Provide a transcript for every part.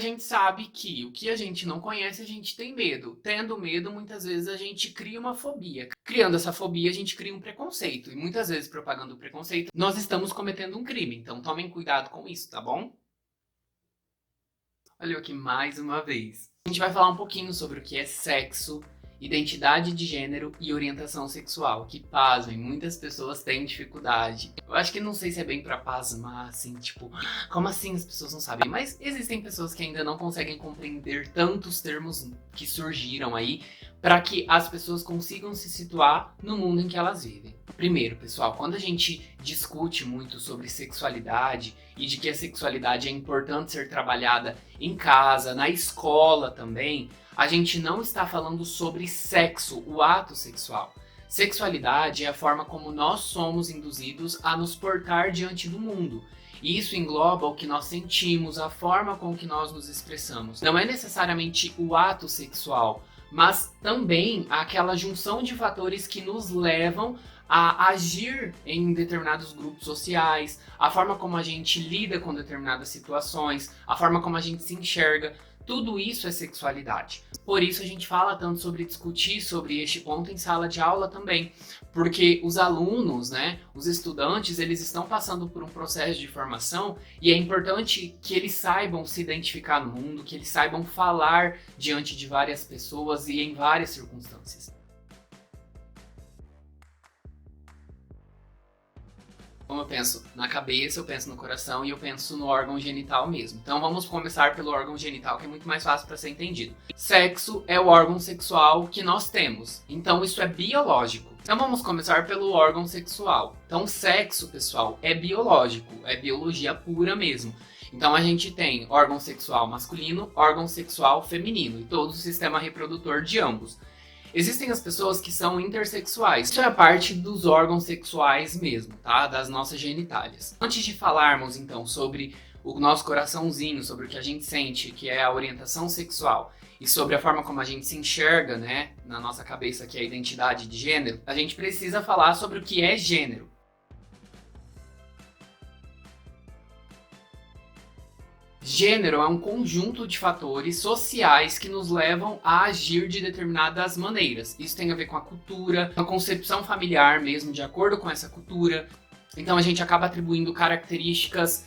gente sabe que o que a gente não conhece, a gente tem medo. Tendo medo, muitas vezes a gente cria uma fobia. Criando essa fobia, a gente cria um preconceito. E muitas vezes, propagando o preconceito, nós estamos cometendo um crime. Então tomem cuidado com isso, tá bom? Olha eu aqui mais uma vez. A gente vai falar um pouquinho sobre o que é sexo, identidade de gênero e orientação sexual, que pasmem, muitas pessoas têm dificuldade. Eu acho que não sei se é bem pra pasmar, assim, tipo, como assim as pessoas não sabem? Mas existem pessoas que ainda não conseguem compreender tantos termos que surgiram aí para que as pessoas consigam se situar no mundo em que elas vivem. Primeiro, pessoal, quando a gente discute muito sobre sexualidade e de que a sexualidade é importante ser trabalhada em casa, na escola também, a gente não está falando sobre sexo, o ato sexual. Sexualidade é a forma como nós somos induzidos a nos portar diante do mundo. E isso engloba o que nós sentimos, a forma com que nós nos expressamos. Não é necessariamente o ato sexual, mas também aquela junção de fatores que nos levam a agir em determinados grupos sociais, a forma como a gente lida com determinadas situações, a forma como a gente se enxerga. Tudo isso é sexualidade. Por isso a gente fala tanto sobre discutir sobre este ponto em sala de aula também, porque os alunos, né, os estudantes, eles estão passando por um processo de formação e é importante que eles saibam se identificar no mundo, que eles saibam falar diante de várias pessoas e em várias circunstâncias. Como eu penso na cabeça, eu penso no coração e eu penso no órgão genital mesmo. Então vamos começar pelo órgão genital, que é muito mais fácil para ser entendido. Sexo é o órgão sexual que nós temos, então isso é biológico. Então vamos começar pelo órgão sexual. Então sexo, pessoal, é biológico, é biologia pura mesmo. Então a gente tem órgão sexual masculino, órgão sexual feminino e todo o sistema reprodutor de ambos. Existem as pessoas que são intersexuais. Isso é a parte dos órgãos sexuais mesmo, tá? Das nossas genitálias. Antes de falarmos, então, sobre o nosso coraçãozinho, sobre o que a gente sente, que é a orientação sexual, e sobre a forma como a gente se enxerga, né, na nossa cabeça, que é a identidade de gênero, a gente precisa falar sobre o que é gênero. Gênero é um conjunto de fatores sociais que nos levam a agir de determinadas maneiras. Isso tem a ver com a cultura, a concepção familiar mesmo, de acordo com essa cultura. Então a gente acaba atribuindo características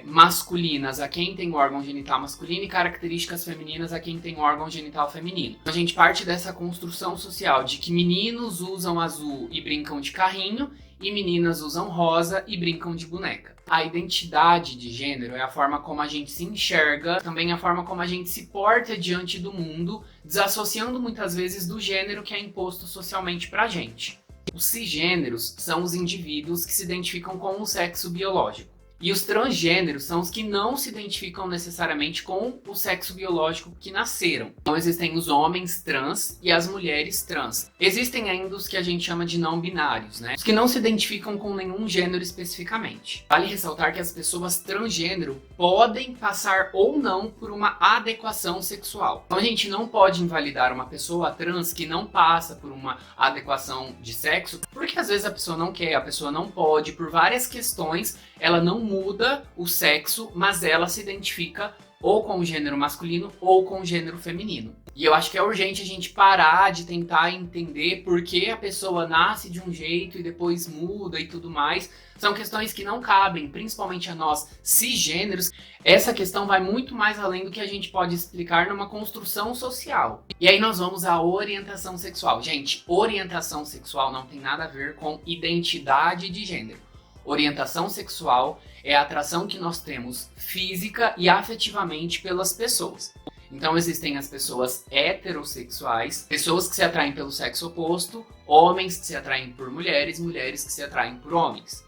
masculinas a quem tem o órgão genital masculino e características femininas a quem tem o órgão genital feminino. A gente parte dessa construção social de que meninos usam azul e brincam de carrinho e meninas usam rosa e brincam de boneca. A identidade de gênero é a forma como a gente se enxerga, também a forma como a gente se porta diante do mundo, desassociando muitas vezes do gênero que é imposto socialmente pra gente. Os cisgêneros são os indivíduos que se identificam com o sexo biológico. E os transgêneros são os que não se identificam necessariamente com o sexo biológico que nasceram. Então existem os homens trans e as mulheres trans. Existem ainda os que a gente chama de não binários, né? Os que não se identificam com nenhum gênero especificamente. Vale ressaltar que as pessoas transgênero podem passar ou não por uma adequação sexual. Então a gente não pode invalidar uma pessoa trans que não passa por uma adequação de sexo, porque às vezes a pessoa não quer, a pessoa não pode, por várias questões, ela não muda o sexo, mas ela se identifica ou com o gênero masculino ou com o gênero feminino. E eu acho que é urgente a gente parar de tentar entender por que a pessoa nasce de um jeito e depois muda e tudo mais. São questões que não cabem, principalmente a nós cisgêneros. Essa questão vai muito mais além do que a gente pode explicar numa construção social. E aí nós vamos à orientação sexual. Gente, orientação sexual não tem nada a ver com identidade de gênero. Orientação sexual é a atração que nós temos física e afetivamente pelas pessoas. Então existem as pessoas heterossexuais, pessoas que se atraem pelo sexo oposto, homens que se atraem por mulheres, mulheres que se atraem por homens.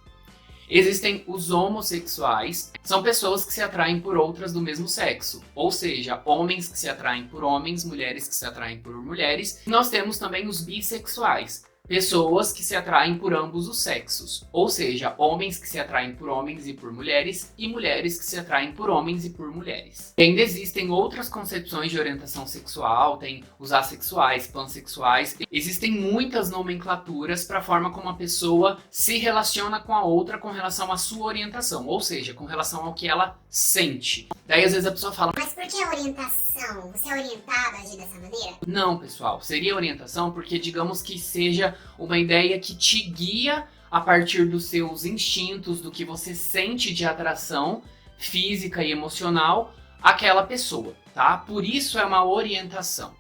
Existem os homossexuais, são pessoas que se atraem por outras do mesmo sexo, ou seja, homens que se atraem por homens, mulheres que se atraem por mulheres. E nós temos também os bissexuais, pessoas que se atraem por ambos os sexos, ou seja, homens que se atraem por homens e por mulheres e mulheres que se atraem por homens e por mulheres. E ainda existem outras concepções de orientação sexual, tem os assexuais, pansexuais, existem muitas nomenclaturas para a forma como a pessoa se relaciona com a outra com relação à sua orientação, ou seja, com relação ao que ela sente. Daí às vezes a pessoa fala: mas por que a orientação? Você é orientado a agir dessa maneira? Não, pessoal, seria orientação porque digamos que seja uma ideia que te guia a partir dos seus instintos, do que você sente de atração física e emocional àquela pessoa, tá? Por isso é uma orientação.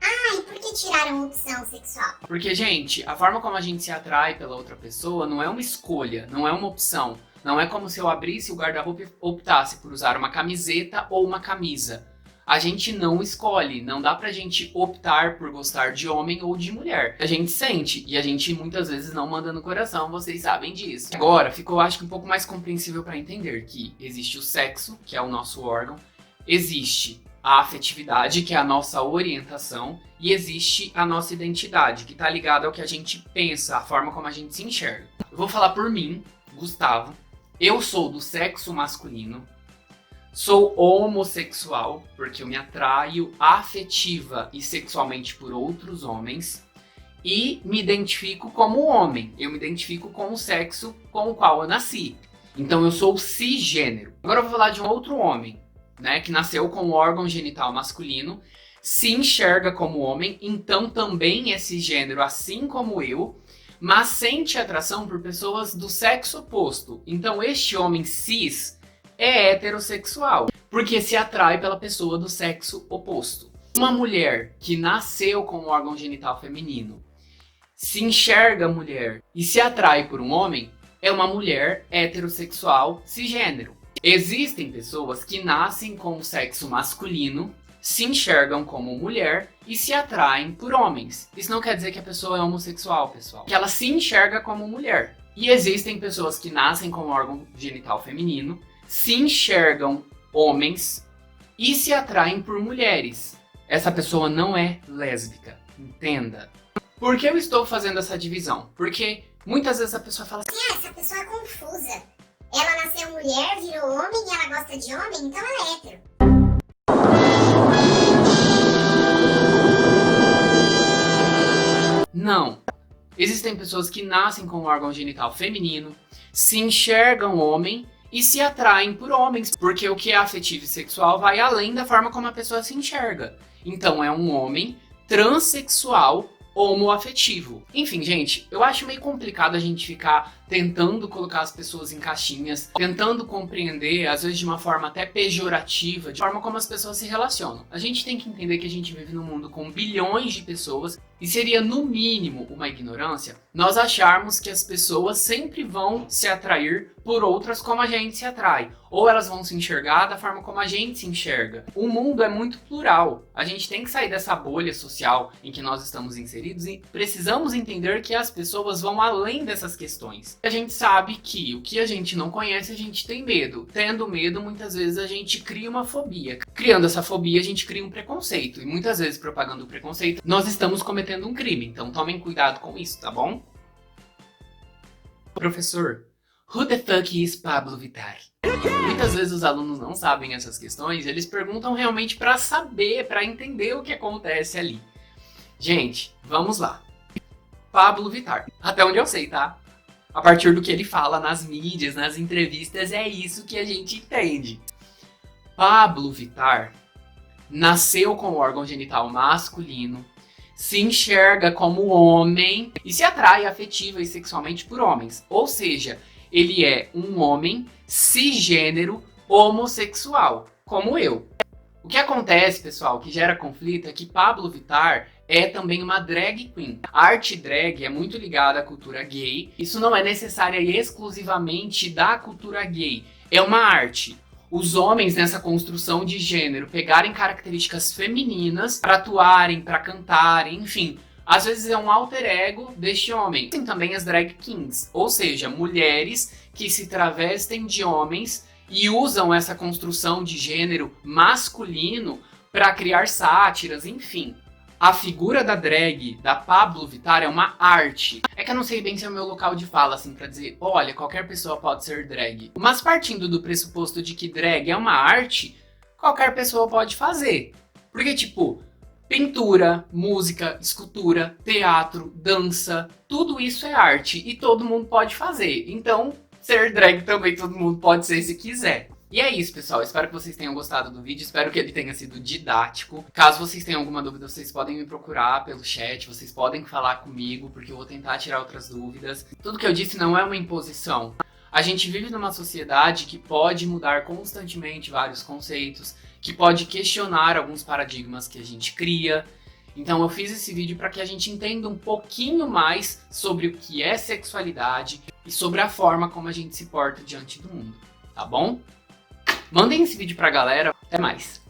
Ah, e por que tiraram a opção sexual? Porque, gente, a forma como a gente se atrai pela outra pessoa não é uma escolha, não é uma opção. Não é como se eu abrisse o guarda-roupa e optasse por usar uma camiseta ou uma camisa. A gente não escolhe, não dá pra gente optar por gostar de homem ou de mulher. A gente sente, e a gente muitas vezes não manda no coração, vocês sabem disso. Agora, ficou acho que um pouco mais compreensível pra entender que existe o sexo, que é o nosso órgão, existe a afetividade, que é a nossa orientação, e existe a nossa identidade, que tá ligada ao que a gente pensa, a forma como a gente se enxerga. Eu vou falar por mim, Gustavo. Eu sou do sexo masculino, sou homossexual, porque eu me atraio afetiva e sexualmente por outros homens, e me identifico como homem, eu me identifico com o sexo com o qual eu nasci. Então eu sou cisgênero. Agora eu vou falar de um outro homem, né, que nasceu com o órgão genital masculino, se enxerga como homem, então também é cisgênero, assim como eu, mas sente atração por pessoas do sexo oposto. Então este homem cis é heterossexual, porque se atrai pela pessoa do sexo oposto. Uma mulher que nasceu com o órgão genital feminino, se enxerga mulher e se atrai por um homem, é uma mulher heterossexual cisgênero. Existem pessoas que nascem com o sexo masculino, se enxergam como mulher e se atraem por homens. Isso não quer dizer que a pessoa é homossexual, pessoal. Que ela se enxerga como mulher. E existem pessoas que nascem com o órgão genital feminino, se enxergam homens e se atraem por mulheres. Essa pessoa não é lésbica, entenda. Por que eu estou fazendo essa divisão? Porque muitas vezes a pessoa fala assim: Ah, essa pessoa é confusa. Ela nasceu mulher, virou homem e ela gosta de homem, então ela é hétero. não. Existem pessoas que nascem com o órgão genital feminino, se enxergam homem e se atraem por homens, porque o que é afetivo e sexual vai além da forma como a pessoa se enxerga. Então é um homem transexual homoafetivo. Enfim, gente, eu acho meio complicado a gente ficar tentando colocar as pessoas em caixinhas, tentando compreender, às vezes de uma forma até pejorativa, de forma como as pessoas se relacionam. A gente tem que entender que a gente vive num mundo com bilhões de pessoas e seria, no mínimo, uma ignorância nós acharmos que as pessoas sempre vão se atrair por outras como a gente se atrai. Ou elas vão se enxergar da forma como a gente se enxerga. O mundo é muito plural. A gente tem que sair dessa bolha social em que nós estamos inseridos e precisamos entender que as pessoas vão além dessas questões. A gente sabe que o que a gente não conhece, a gente tem medo. Tendo medo, muitas vezes a gente cria uma fobia. Criando essa fobia, a gente cria um preconceito. E muitas vezes, propagando o preconceito, nós estamos cometendo um crime. Então tomem cuidado com isso, tá bom? Professor, who the fuck is Pablo Vittar? Muitas vezes os alunos não sabem essas questões, eles perguntam realmente para saber, para entender o que acontece ali. Gente, vamos lá. Pablo Vittar, até onde eu sei, tá? A partir do que ele fala nas mídias, nas entrevistas, é isso que a gente entende. Pablo Vittar nasceu com o órgão genital masculino, se enxerga como homem e se atrai afetiva e sexualmente por homens. Ou seja, ele é um homem cisgênero homossexual, como eu. O que acontece, pessoal, que gera conflito é que Pablo Vittar é também uma drag queen. A arte drag é muito ligada à cultura gay. Isso não é necessária e exclusivamente da cultura gay. É uma arte. Os homens nessa construção de gênero pegarem características femininas para atuarem, para cantarem, enfim. Às vezes é um alter ego deste homem. Tem também as drag kings, ou seja, mulheres que se travestem de homens e usam essa construção de gênero masculino para criar sátiras, enfim. A figura da drag, da Pabllo Vittar, é uma arte. É que eu não sei bem se é o meu local de fala, assim, pra dizer, olha, qualquer pessoa pode ser drag. Mas partindo do pressuposto de que drag é uma arte, qualquer pessoa pode fazer. Porque, tipo, pintura, música, escultura, teatro, dança, tudo isso é arte e todo mundo pode fazer. Então, ser drag também todo mundo pode ser se quiser. E é isso, pessoal. Espero que vocês tenham gostado do vídeo. Espero que ele tenha sido didático. Caso vocês tenham alguma dúvida, vocês podem me procurar pelo chat. Vocês podem falar comigo, porque eu vou tentar tirar outras dúvidas. Tudo que eu disse não é uma imposição. A gente vive numa sociedade que pode mudar constantemente vários conceitos, que pode questionar alguns paradigmas que a gente cria. Então eu fiz esse vídeo para que a gente entenda um pouquinho mais sobre o que é sexualidade e sobre a forma como a gente se porta diante do mundo, tá bom? Mandem esse vídeo pra galera. Até mais!